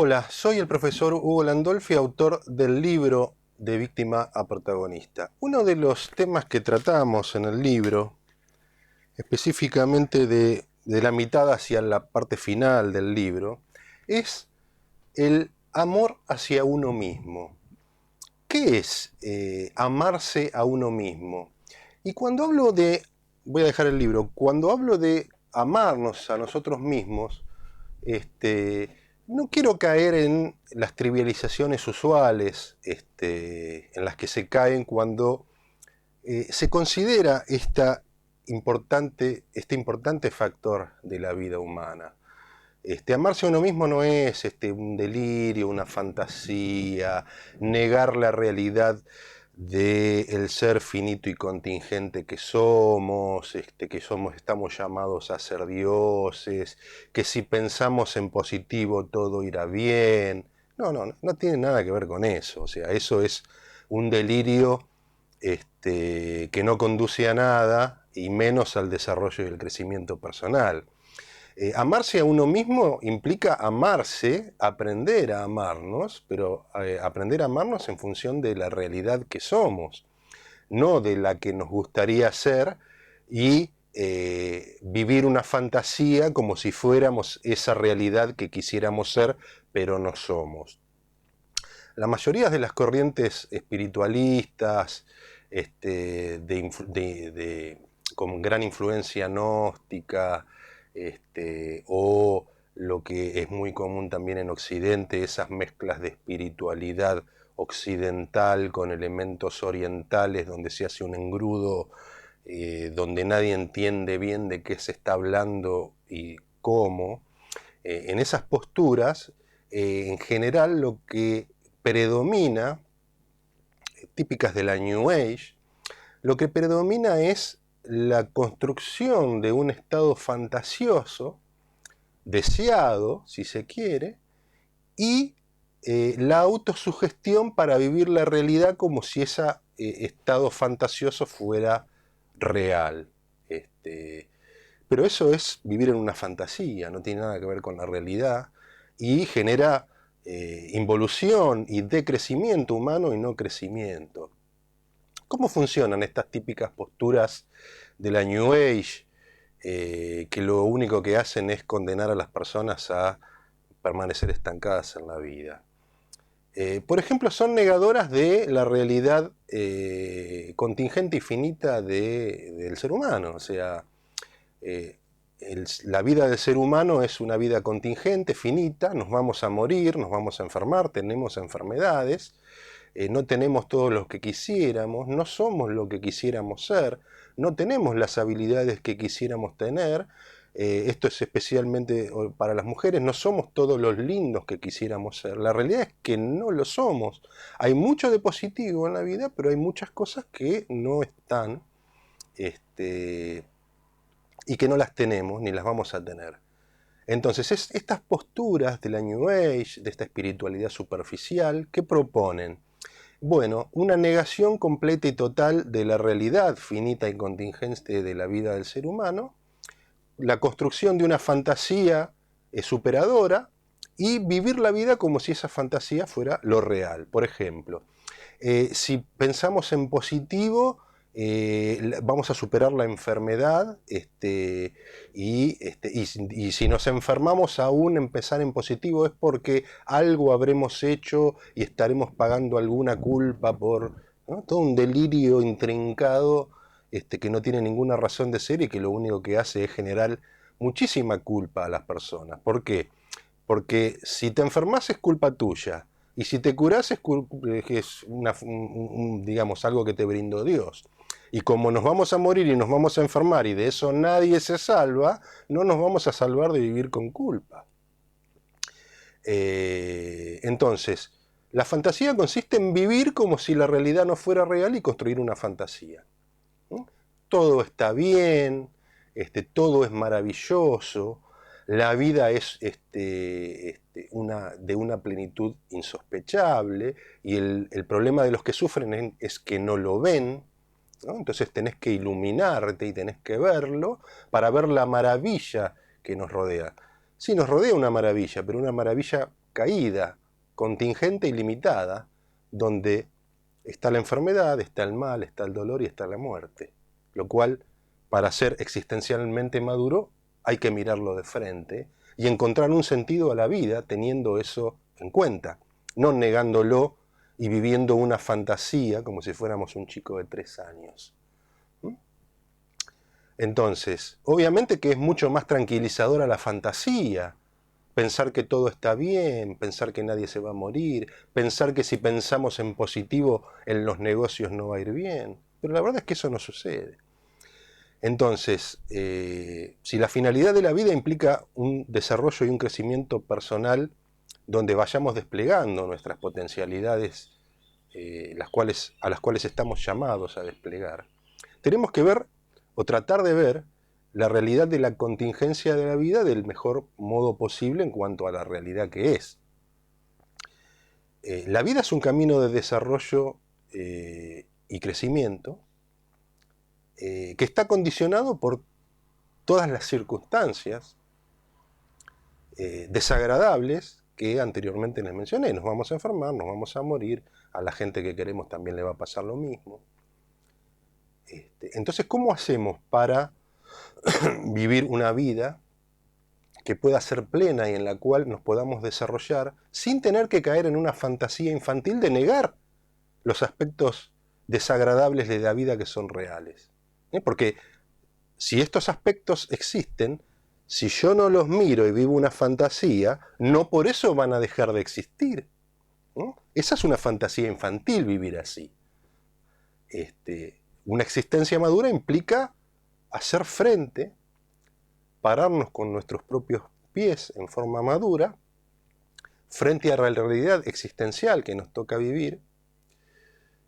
Hola, soy el profesor Hugo Landolfi, autor del libro De víctima a protagonista. Uno de los temas que tratamos en el libro, específicamente de la mitad hacia la parte final del libro, es el amor hacia uno mismo. ¿Qué es amarse a uno mismo? Y cuando hablo de, voy a dejar el libro, cuando hablo de amarnos a nosotros mismos, no quiero caer en las trivializaciones usuales en las que se caen cuando se considera este importante factor de la vida humana. Amarse a uno mismo no es un delirio, una fantasía, negar la realidad del ser finito y contingente que somos, estamos llamados a ser dioses, que si pensamos en positivo todo irá bien. No tiene nada que ver con eso. O sea, eso es un delirio que no conduce a nada y menos al desarrollo y el crecimiento personal. Amarse a uno mismo implica amarse, aprender a amarnos, pero aprender a amarnos en función de la realidad que somos, no de la que nos gustaría ser, y vivir una fantasía como si fuéramos esa realidad que quisiéramos ser, pero no somos. La mayoría de las corrientes espiritualistas, con gran influencia gnóstica, o lo que es muy común también en Occidente, esas mezclas de espiritualidad occidental con elementos orientales, donde se hace un engrudo, donde nadie entiende bien de qué se está hablando y cómo. En esas posturas, en general, lo que predomina, típicas de la New Age, lo que predomina es la construcción de un estado fantasioso, deseado, si se quiere, y la autosugestión para vivir la realidad como si ese estado fantasioso fuera real. Pero eso es vivir en una fantasía, no tiene nada que ver con la realidad y genera involución y decrecimiento humano y no crecimiento. ¿Cómo funcionan estas típicas posturas de la New Age que lo único que hacen es condenar a las personas a permanecer estancadas en la vida? Por ejemplo, son negadoras de la realidad contingente y finita del ser humano. O sea, la vida del ser humano es una vida contingente, finita, nos vamos a morir, nos vamos a enfermar, tenemos enfermedades, no tenemos todo lo que quisiéramos, no somos lo que quisiéramos ser, no tenemos las habilidades que quisiéramos tener, esto es especialmente para las mujeres, no somos todos los lindos que quisiéramos ser, la realidad es que no lo somos, hay mucho de positivo en la vida, pero hay muchas cosas que no están, y que no las tenemos ni las vamos a tener. Entonces, estas posturas de la New Age, de esta espiritualidad superficial, ¿qué proponen? Bueno, una negación completa y total de la realidad finita y contingente de la vida del ser humano, la construcción de una fantasía superadora y vivir la vida como si esa fantasía fuera lo real. Por ejemplo, si pensamos en positivo, vamos a superar la enfermedad y si nos enfermamos aún empezar en positivo es porque algo habremos hecho y estaremos pagando alguna culpa por, ¿no? Todo un delirio intrincado que no tiene ninguna razón de ser y que lo único que hace es generar muchísima culpa a las personas. ¿Por qué? Porque si te enfermas es culpa tuya. Y si te curás es digamos, algo que te brindó Dios. Y como nos vamos a morir y nos vamos a enfermar y de eso nadie se salva, no nos vamos a salvar de vivir con culpa. Entonces, la fantasía consiste en vivir como si la realidad no fuera real y construir una fantasía. Todo está bien, todo es maravilloso, la vida es de una plenitud insospechable y el problema de los que sufren es que no lo ven, ¿no? Entonces tenés que iluminarte y tenés que verlo para ver la maravilla que nos rodea. Sí, nos rodea una maravilla, pero una maravilla caída, contingente y limitada, donde está la enfermedad, está el mal, está el dolor y está la muerte. Lo cual, para ser existencialmente maduro, hay que mirarlo de frente y encontrar un sentido a la vida teniendo eso en cuenta, no negándolo y viviendo una fantasía como si fuéramos un chico de 3 años. Entonces, obviamente que es mucho más tranquilizadora la fantasía, pensar que todo está bien, pensar que nadie se va a morir, pensar que si pensamos en positivo en los negocios no va a ir bien, pero la verdad es que eso no sucede. Entonces, si la finalidad de la vida implica un desarrollo y un crecimiento personal donde vayamos desplegando nuestras potencialidades, a las cuales estamos llamados a desplegar, tenemos que ver o tratar de ver la realidad de la contingencia de la vida del mejor modo posible en cuanto a la realidad que es. La vida es un camino de desarrollo y crecimiento que está condicionado por todas las circunstancias desagradables que anteriormente les mencioné. Nos vamos a enfermar, nos vamos a morir, a la gente que queremos también le va a pasar lo mismo. Entonces, ¿cómo hacemos para vivir una vida que pueda ser plena y en la cual nos podamos desarrollar sin tener que caer en una fantasía infantil de negar los aspectos desagradables de la vida que son reales? Porque si estos aspectos existen, si yo no los miro y vivo una fantasía, no por eso van a dejar de existir. Esa es una fantasía infantil, vivir así. Una existencia madura implica hacer frente, pararnos con nuestros propios pies en forma madura, frente a la realidad existencial que nos toca vivir,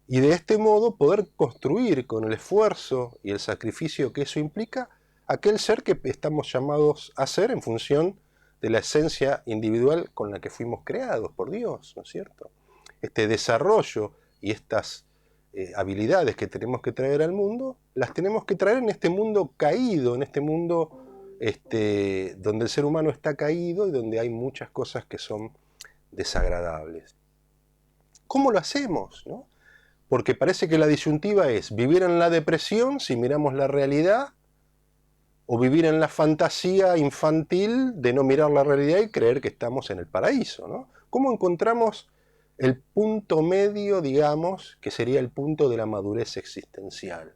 y de este modo poder construir con el esfuerzo y el sacrificio que eso implica aquel ser que estamos llamados a ser en función de la esencia individual con la que fuimos creados por Dios, ¿no es cierto? Este desarrollo y estas habilidades que tenemos que traer al mundo, las tenemos que traer en este mundo caído, en este mundo donde el ser humano está caído y donde hay muchas cosas que son desagradables. ¿Cómo lo hacemos, no? Porque parece que la disyuntiva es vivir en la depresión si miramos la realidad, o vivir en la fantasía infantil de no mirar la realidad y creer que estamos en el paraíso, ¿no? ¿Cómo encontramos el punto medio, digamos, que sería el punto de la madurez existencial?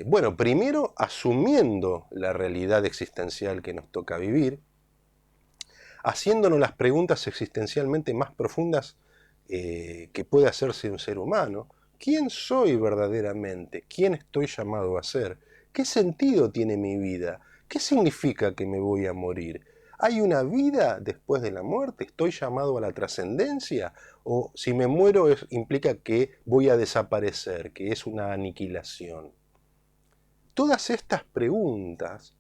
Bueno, primero asumiendo la realidad existencial que nos toca vivir, haciéndonos las preguntas existencialmente más profundas que puede hacerse un ser humano. ¿Quién soy verdaderamente? ¿Quién estoy llamado a ser? ¿Qué sentido tiene mi vida? ¿Qué significa que me voy a morir? ¿Hay una vida después de la muerte? ¿Estoy llamado a la trascendencia? ¿O si me muero implica que voy a desaparecer, que es una aniquilación? Todas estas preguntas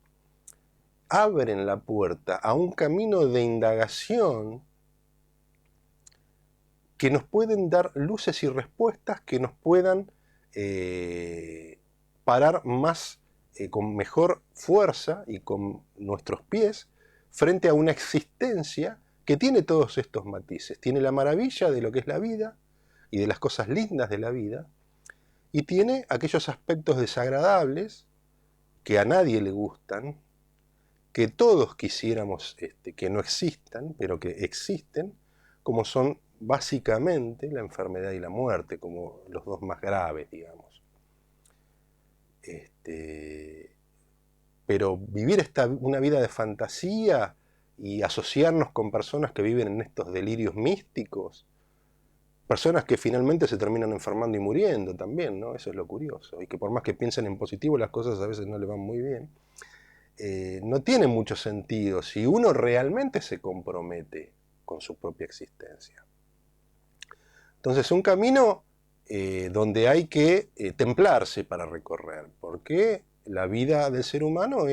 abren la puerta a un camino de indagación que nos pueden dar luces y respuestas que nos puedan parar más, con mejor fuerza y con nuestros pies frente a una existencia que tiene todos estos matices. Tiene la maravilla de lo que es la vida y de las cosas lindas de la vida, y tiene aquellos aspectos desagradables que a nadie le gustan, que todos quisiéramos que no existan, pero que existen, como son básicamente la enfermedad y la muerte, como los dos más graves, digamos. Pero vivir una vida de fantasía y asociarnos con personas que viven en estos delirios místicos, personas que finalmente se terminan enfermando y muriendo también, ¿no? Eso es lo curioso, y que por más que piensen en positivo las cosas a veces no les van muy bien. No tiene mucho sentido si uno realmente se compromete con su propia existencia. Entonces, un camino donde hay que templarse para recorrer, porque la vida del ser humano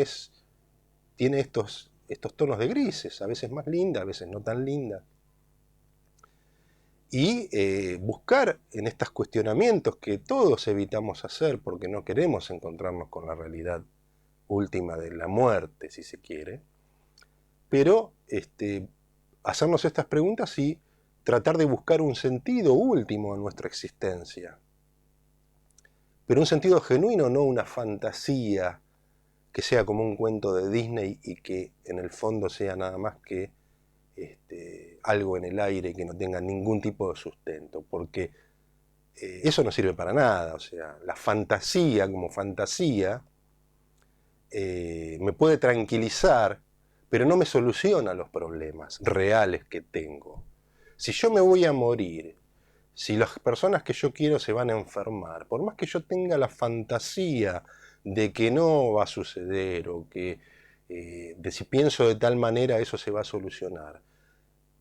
tiene estos tonos de grises, a veces más linda, a veces no tan linda. Y buscar en estos cuestionamientos que todos evitamos hacer porque no queremos encontrarnos con la realidad última de la muerte, si se quiere, pero hacernos estas preguntas y tratar de buscar un sentido último a nuestra existencia. Pero un sentido genuino, no una fantasía que sea como un cuento de Disney y que en el fondo sea nada más que algo en el aire que no tenga ningún tipo de sustento, porque eso no sirve para nada. O sea, la fantasía como fantasía me puede tranquilizar, pero no me soluciona los problemas reales que tengo. Si yo me voy a morir, si las personas que yo quiero se van a enfermar, por más que yo tenga la fantasía de que no va a suceder o que de si pienso de tal manera eso se va a solucionar,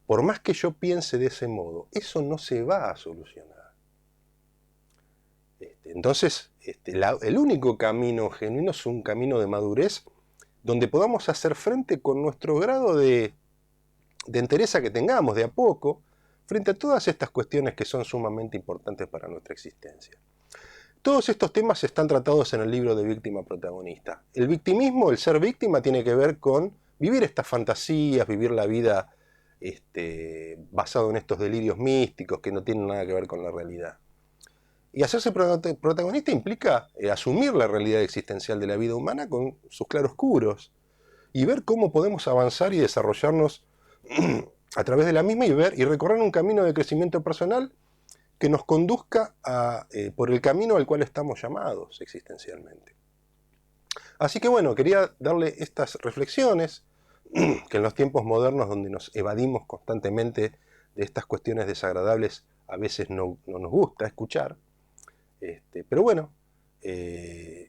por más que yo piense de ese modo, eso no se va a solucionar. Entonces, el único camino genuino es un camino de madurez donde podamos hacer frente con nuestro grado de entereza que tengamos de a poco frente a todas estas cuestiones que son sumamente importantes para nuestra existencia. Todos estos temas están tratados en el libro de Víctima Protagonista. El victimismo, el ser víctima, tiene que ver con vivir estas fantasías, vivir la vida basado en estos delirios místicos que no tienen nada que ver con la realidad. Y hacerse protagonista implica asumir la realidad existencial de la vida humana con sus claroscuros y ver cómo podemos avanzar y desarrollarnos a través de la misma y ver y recorrer un camino de crecimiento personal que nos conduzca por el camino al cual estamos llamados existencialmente. Así que bueno, quería darle estas reflexiones que en los tiempos modernos donde nos evadimos constantemente de estas cuestiones desagradables a veces no nos gusta escuchar. Pero bueno,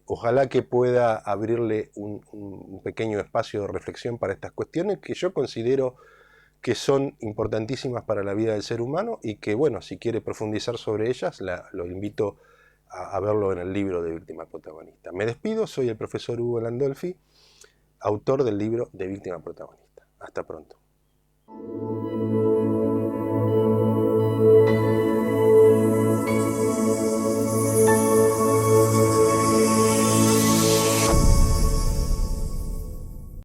ojalá que pueda abrirle un pequeño espacio de reflexión para estas cuestiones que yo considero que son importantísimas para la vida del ser humano y que, bueno, si quiere profundizar sobre ellas, lo invito a verlo en el libro de Víctima Protagonista. Me despido, soy el profesor Hugo Landolfi, autor del libro de Víctima Protagonista. Hasta pronto.